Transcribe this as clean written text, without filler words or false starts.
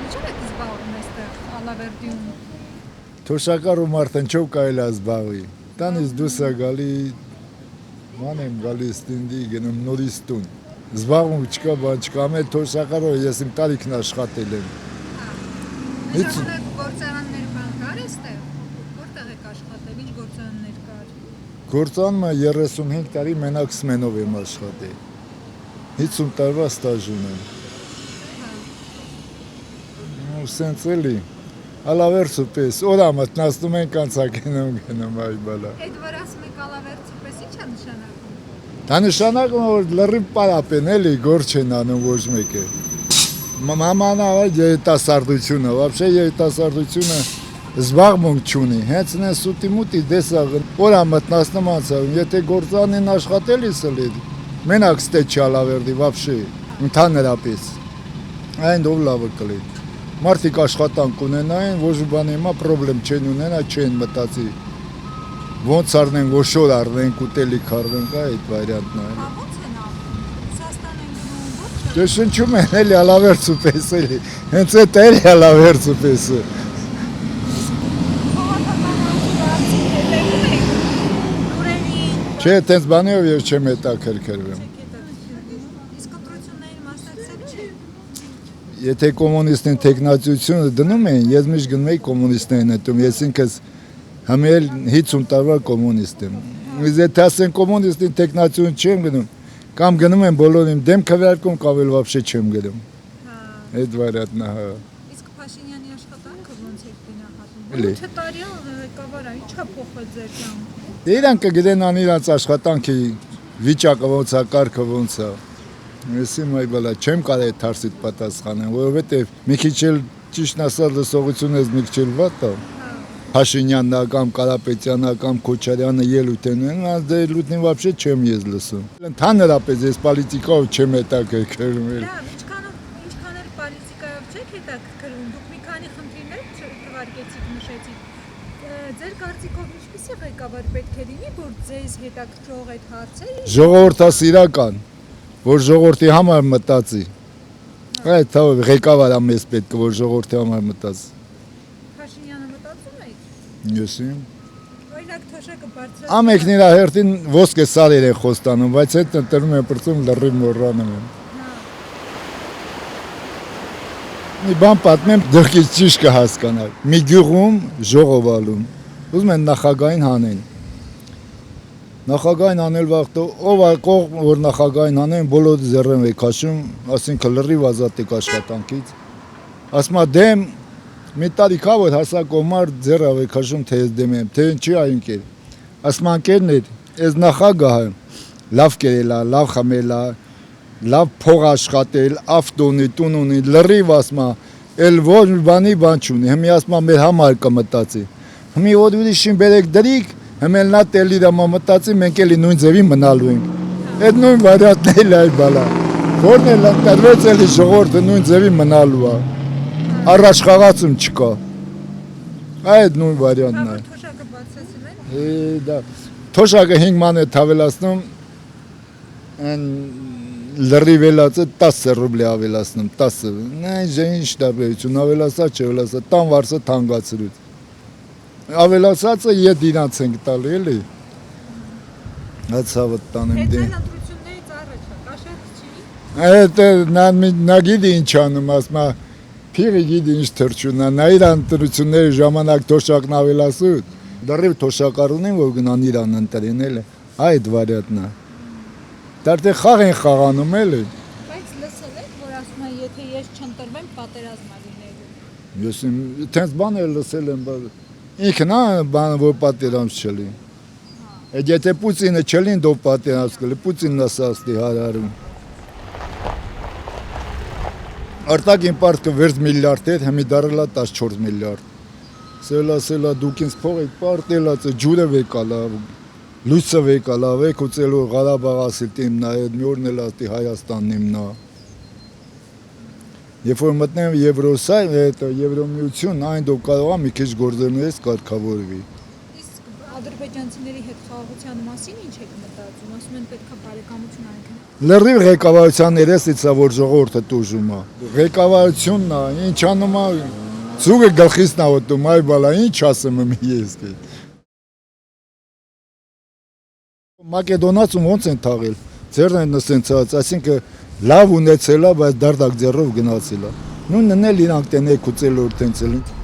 Ինչու եք զբաղվում այստեղ Ալավերդիում։ Թոշակառու մարդն չով կարելի է զբաղվի։ Տանից դուրս է գալի, ման եմ գալիս տինդի գնում նորից տուն։ Զբաղվում չկա, բան չկա, ամեն թոշակառով ես իմ տարիքն աշխատել եմ։ Նշանակում գործարաններ բան կար այստեղ։ Որտեղ եք աշխատել, ինչ գործարաններ կար։ Գործանումը 35 տարի մենակ սմենով եմ աշխատել։ 50 տարվա ստաժ ունեմ։ Ու սենց էլի, ալավերցու պես, օրա մտնաստում ենք անցակ գնում այ բալա։ Այդ որ ասում եք Ալավերդի պես ի՞նչ է նշանակում։ Դա նշանակում է, որ լրիվ պարապ են էլի, գործ չեն անում ոչ մեկը։ Մամանա երիտասարդությունը, вообще երիտասարդությունը զբաղմունք չունի, հենց նեն սուտի մուտի դեսաղը, օրա մտնասնում անցավ, եթե գործանին աշխատել ես էլի, մենակ ստետ չի Ալավերդի, вообще, ընդհանրապես, այն դով լավը կլի։ Մարդիկ աշխատանք ունենային, ոչ բան հիմա պրոբլեմ չեն ունենա, չեն մտածի, ոնց արնենք, որ շոր արնենք, ուտելիք արնենք, այդ վարյանտն է։ Ո՞նց են անում։ Սաստան են գնում, ոչ։ Դե շնչում են էլի Ալավերդու պես էլի, հենց էդ էլի Ալավերդու պեսը։ Չէ, տենց բանիով ես չեմ հետաքրքրվեմ։ Իսկ ընտրություններին մասնակցել չեք։ Եթե կոմունիստին տեխնացիությունը դնում էին, ես միշտ գնում էի կոմունիստներին հետում, ես ինքս համել 50 տարվա կոմունիստ եմ։ Իսկ եթե ասեն կոմունիստին տեխնացիություն չեմ գնում, կամ գնում եմ բոլորին դեմ քվեարկում, կամ էլ вообще չեմ գնում։ Այդ վարյատն է, հա։ Իսկ Փաշինյանի աշխատանքը ոնց եք գնահատում։ Էլի։ 8 տարի ղեկավար է, ի՞նչ է փոխվել ձեր կյանքում։ Դե իրանք կգիտենան իրանց աշխատանքի վիճակը ոնց է, կարգը ոնց է։ Ես իմ այ բալա չեմ կարող այդ հարցիդ պատասխանեմ, որովհետև մի քիչ էլ ճիշտ ասած լսողությունը ես մի քիչ էլ վատ է։ Փաշինյանն է կամ Կարապետյանը կամ Քոչարյանը ելույթ են ունենում, այս դե ելույթին вообще չեմ ես լսում։ Ընդհանրապես ես պոլիտիկայով չեմ հետաքրքրվում։ Ինչքան էլ պոլիտիկայով չեք հետաքրքրվում, դուք մի քանի խնդիրներ թվարկեցիք, նշեցիք։ Ձեր կարծիքով ինչպիսի ղեկավար պետք է լինի, որ ձեզ հետաքրքրող այդ հարցերը Ժողովրդասիրական, որ ժողովրդի համար մտածի։ Այդ ղեկավարը մեզ պետք է որ ժողովրդի համար մտածի։ Փաշինյանը մտածում եք։ Ես իմ Օրինակ թոշակը բարձր։ ամենքն իր հերթին ոսկե սարեր են խոստանում, բայց այդ ընտրում են պրծում լրիվ մոռանում են։ Մի բան պատմեմ, դրկից ճիշտ կհասկանալ։ Մի գյուղում ժողովալում, ուզում են նախագահին հանեն։ Նախագահին անել վաղտո, ով կողմ որ նախագահին հանեն, բոլորը ձեռեն է քաշում, ասինքն լրիվ ազատ եք աշխատանքից։ Ասում է դեմ մի տարիքա որ հասակոմար ձեռավ է քաշում, թե ես դեմ եմ, թե ինչի այնքեր։ Ասում անկերն է, այս նախագահը լավ կերել է, լավ խմել է, լավ փող աշխատել, ավտոնի, տուն ունի, լրիվ ասում է, էլ ոչ մի բան չունի, հիմի ասում է մեր համար կմտածի։ Հիմի որ ուրիշին բերեք դրիկ, հիմի նա տելի դամա մտածի, մենք էլի նույն ձևի մնալու ենք։ Այդ նույն վարիանտն էլ այ բալա։ Որն էլ ընտրվեց էլի ժողովուրդը նույն ձևի մնալու է։ Առաջ խաղացում չկա։ Այդ նույն վարիանտն է։ Թոշակը բարձրացել են։ Դա թոշակը 5 ման է հավելացնում, այն լրիվ ելածը 10 ռուբլի ավելացնում, 10։ Ինչ տարբերություն ավելացա, չավելացա, տան վարսը թանկացրուց։ Ավելացածը ետ իրանց ենք տալի, էլի։ Հացավը տանեմ Այդ դե։ ընտրություններից առաջ է, կաշեպ չի։ Այդ նա գիտի ինչ անում, ասում է, փիղի գիտի ինչ թրջունա, նա իր ընտրությունների ժամանակ թոշակն ավելացուց, դեռև թոշակառունին, որ գնան իրան ընտրեն, էլի, այդ վարյատն է։ Դարձե խաղ են խաղանում, էլի։ Բայց լսել եք, որ ասում են, եթե ես չընտրվեմ, պատերազմ է լինելու։ Ես այդպես բան էլ լսել եմ, ինքն է բան որ պատերազմ չլի։ Այդ եթե Պուտինը չլին, դով պատերազմ կլի, Պուտինն է սաստի հարարում։ Արտաքին պարտքը 6 միլիարդ էր, հիմա դարել է 14 միլիարդ։ Սելա դուք ինձ փող եք պարտելած, ջուրը վեկալա, լույսը վեկալա, եք ուծելու Ղարաբաղ ասիլտիմ նա, այդ մի օրն էլ ասի Հայաստանն իմն է։ Երբ որ մտնեմ Եվրոսայ, այդ Եվրոմիություն, այն դու կարող է մի քիչ գործերներս կարգավորվի։ Իսկ ադրբեջանցիների հետ խաղաղության մասին ինչ եք մտածում, ասում են պետք է բարեկամություն անենք։ Լրիվ ղեկավարության երեսից է, որ ժողովուրդը տուժում է։ Ղեկավարությունն է, ինչ անում է, ցուգը գլխից նա ուտում, այ բալա, ինչ ասեմ ես։ Մակեդոնացում ոնց են թաղել, ձերն են նսենցած, այսինքն լավ ունեցել է, բայց դարդակ ձեռով գնացել է։ Նույնն էլ իրանք տենեկ ուծել որ տենցել են։